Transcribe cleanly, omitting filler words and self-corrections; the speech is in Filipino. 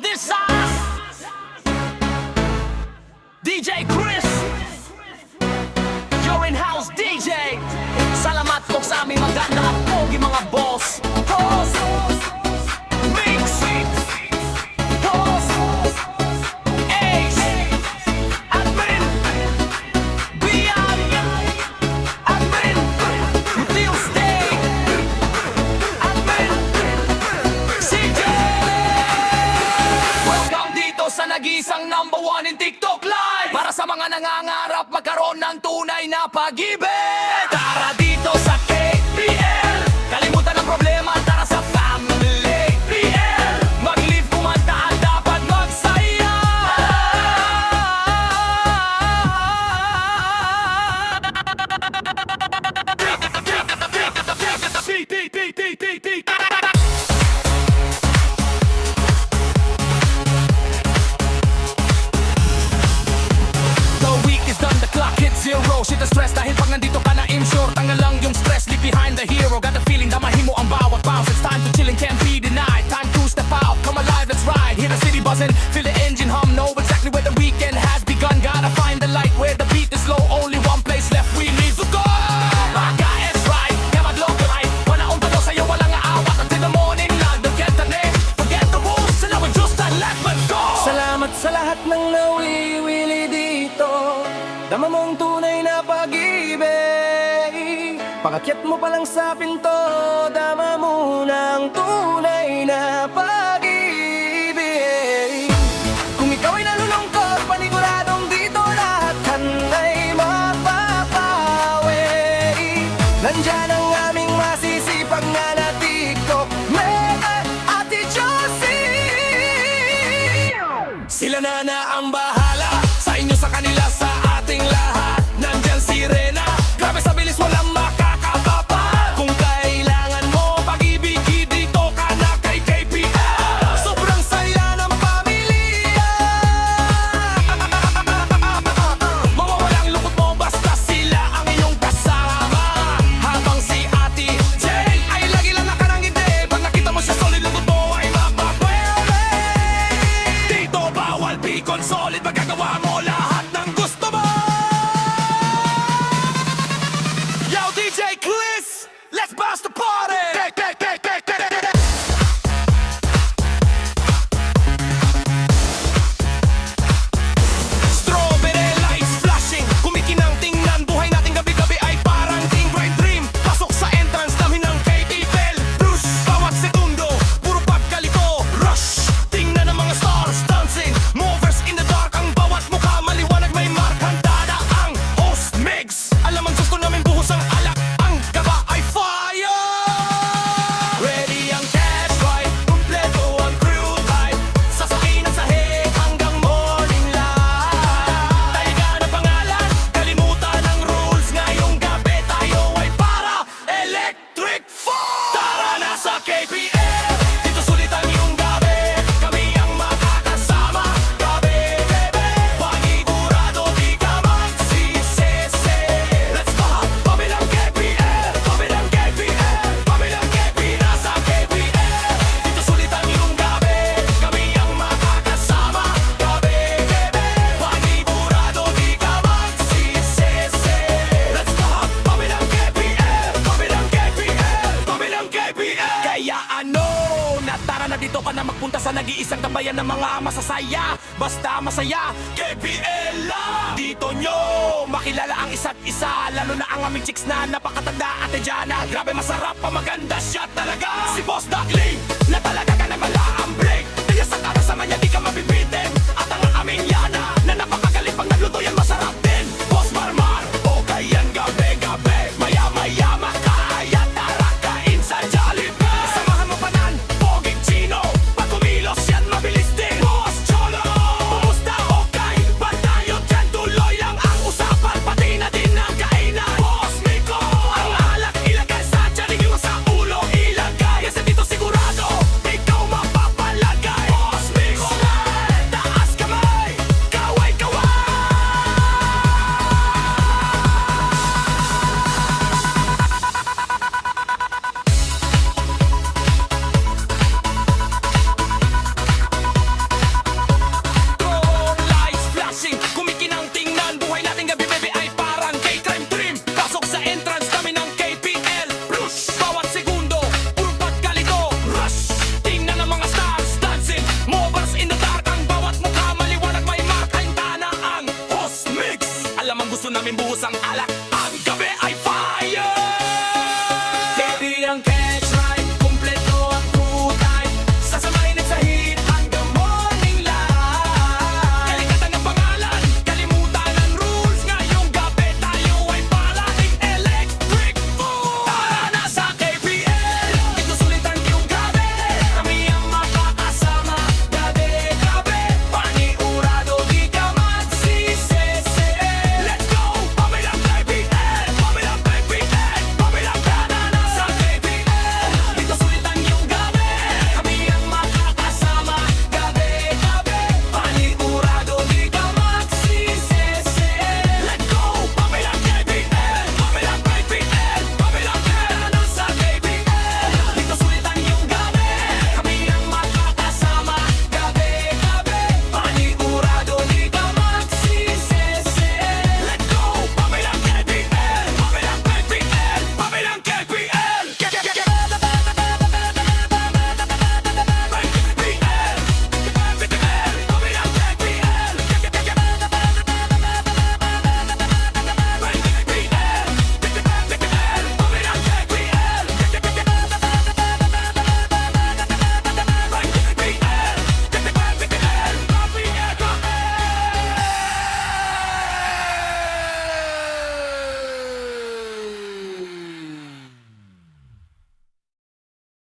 this is DJ Chris, your in-house DJ. Salamat po sa aming maganda at pogi mga boss. Host, mix, host, ace, admin, beyond, admin, Tuesday, admin, CJ. Welcome dito sa nag-iisang #1 in TikTok Live, para sa mga nangangarap magkaroon ng tunay na pag-ibig. Tara dito sa KPL, kalimutan ang problema, tara sa family PL. Mag-live, kumanta at dapat magsaya. The week is done, the clock hits zero. Shit the stress dahil pag nandito ka na in-short, tanggal lang yung stress, leave behind the hero. Got the feeling damahin mo ang bawat bounce. It's time to chill and can't be denied. Time to step out, come alive, let's ride. Hear the city buzzing, feel the engine hum. Know exactly where the weekend has begun. Gotta find the light where the beat is low. Only one place left, we need to go. Baka it's right, kaya mag-logo right. Wala akong talo sa'yo, walang aawat. Until the morning light, don't get the name, forget the rules. Sila we just and let me go. Salamat sa lahat ng nawiwili dito. Dama mong tunay na pag-ibig. Pag-akyat mo pa lang sa pinto, dama mo ng tunay na pag-ibig. Kung ikaw ay nalulungkot, paniguradong dito lahat ay mapapawi. Nandyan ang aming masisipag na natiktok, Mega Ate Josie. Sila na ang bahala, sa inyo, sa kanila, sa ating lahat. Nandyan si Rena, grabe sa bilis, walang makakapapa. Kung kailangan mo pag-ibig, dito ka na kay KPL. Sobrang saya ng pamilya. Mawawalang lungkot mo basta sila ang iyong kasama. Habang si Ate Jane ay lagi lang nakarangiti. Pag nakita mo siya solid, lungkot mo ay mapapwede. Dito bawal bicon solid, magagawa mo lahat ng gusto mo. Yo, DJ Chris, let's bust the party. Strawberry lights flashing, kumikinang tingnan. Buhay natin gabi-gabi ay parang teen bright dream. Pasok sa entrance namin ng KPL. Bruce, bawat segundo, puro pagkalito. Rush, tingnan ang mga stars dancing. Movers in the dark, ang bawat mukha maliwanag, may markang dada. Ang host mix, alam ang gusto namin buhos ang alak. Ang gaba ay fire. Ready ang cash ride, kumpleto ang crew type. Sasakay ng sahig hanggang morning light. Taliga na pangalan, kalimutan ang rules. Ngayong gabi tayo ay para electric fall. Tara na sa KPL, dito sulit ang iyong gabi. Kami ang makakasama, gabi, bebe. Panigurado, di ka magsisisi. Let's go, pabilang KPL, pabilang KPL, pabilang KPL. Nasa KPL, dito sulit ang iyong gabi. Kami ang makakasama, gabi, bebe. Panigurado, di ka magsisisi. Let's go, pabilang KPL, pabilang KPL, pabilang KPL. Kaya ano, natara na dito ka na magpunta sa nag-iisang tambayan ng mga masasaya. Basta masaya, KPL lang. Dito nyo makilala ang isa't isa, lalo na ang aming chicks na napakatanda. Ate Jana, grabe masarap pa, maganda siya talaga. Si Boss Duckling, na talaga ka na ang break. Kaya sa tara sa manya, di ka mabibitin. At ang aming Yana, na napakagaling pag nagluto yan, masarap din. Boss Marmar, o kayan gabi-gabi. Maya-maya makaya, tara kain sa Jollibee. Samahan mo pa nan, Poging Chino, pag kumilos yan, mabilis din. Boss Cholo, kumusta? Okay, ba tayo dyan? Tuloy lang ang usapan, pati na din ang kainan. Boss Miko, ang alak ilagay sa tiyan, iwan sa ulo ilagay. Kasi dito sigurado, ikaw ang alak